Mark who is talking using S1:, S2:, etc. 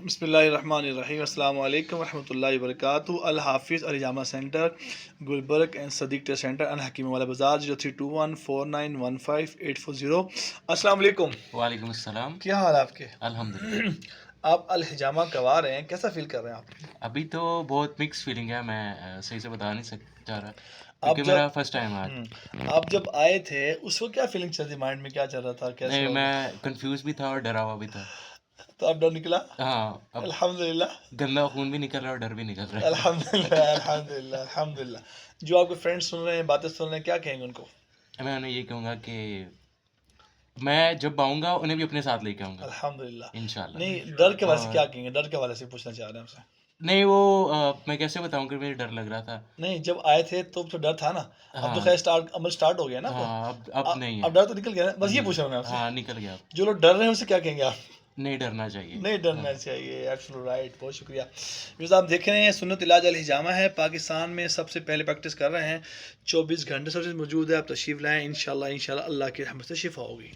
S1: بسم اللہ الرحمن الرحیم. السلام علیکم ورحمۃ اللہ وبرکاتہ. الحافظ الجامع centre Gulberg and Siddique test centre in Hakim Wala بازار 032149158440. السلام علیکم.
S2: وعلیکم السلام.
S1: کیا حال آپ کے؟
S2: الحمدللہ.
S1: آپ الحجامہ کروا رہے ہیں، کیسا فیل کر رہے ہیں آپ؟
S2: ابھی تو بہت مکس فیلنگ ہے، میں صحیح سے بتا نہیں چاہ رہا
S1: آپ
S2: کیونکہ میرا فرسٹ ٹائم ہے.
S1: آپ جب آئے تھے اس وقت کیا فیلنگ چل رہی، مائنڈ میں کیا چل رہا تھا، کیسے
S2: نہیں،
S1: ہوگا؟
S2: میں کنفیوز بھی تھا اور ڈرا ہوا بھی تھا.
S1: تو اب ڈر نکلا؟
S2: ہاں، اب
S1: الحمدللہ.
S2: گندا خون بھی نکل رہا ہے اور ڈر بھی نکل رہا ہے.
S1: الحمدللہ الحمدللہ الحمدللہ. جو آپ کے فرینڈ سن رہے ہیں، باتیں سن رہے ہیں، کیا کہیں گے ان کو؟
S2: میں انہیں یہ کہوں گا کہ میں جب آؤں گا انہیں بھی اپنے ساتھ لے کے آؤں گا
S1: الحمدللہ.
S2: انشاءاللہ.
S1: نہیں، ڈر کے حوالے سے
S2: اور
S1: کیا کہیں گے؟ ڈر کے حوالے سے پوچھنا چاہ رہے ہیں آپ سے.
S2: نہیں، وہ میں کیسے بتاؤں کہ مجھے ڈر لگ رہا تھا.
S1: نہیں، جب آئے تھے تو ڈر تھا نا. اب تو
S2: ہاں
S1: خیر عمل سٹارٹ ہو گیا نا.
S2: ہاں، اب نہیں ہے.
S1: اب ڈر تو نکل گیا نا. بس یہ پوچھ رہا ہوں میں آپ سے.
S2: ہاں، نکل گیا.
S1: جو لوگ ڈر رہے ہیں ان سے کیا کہیں گے آپ؟
S2: نہیں ڈرنا چاہیے.
S1: نہیں ڈرنا چاہیے. Absolute right. بہت شکریہ. آپ دیکھ رہے ہیں سنت علاج الحجامہ ہے، پاکستان میں سب سے پہلے پریکٹس کر رہے ہیں. 24 گھنٹے سروس موجود ہے. آپ تشریف لائیں، انشاءاللہ اللہ کی رحمت سے شفا ہوگی.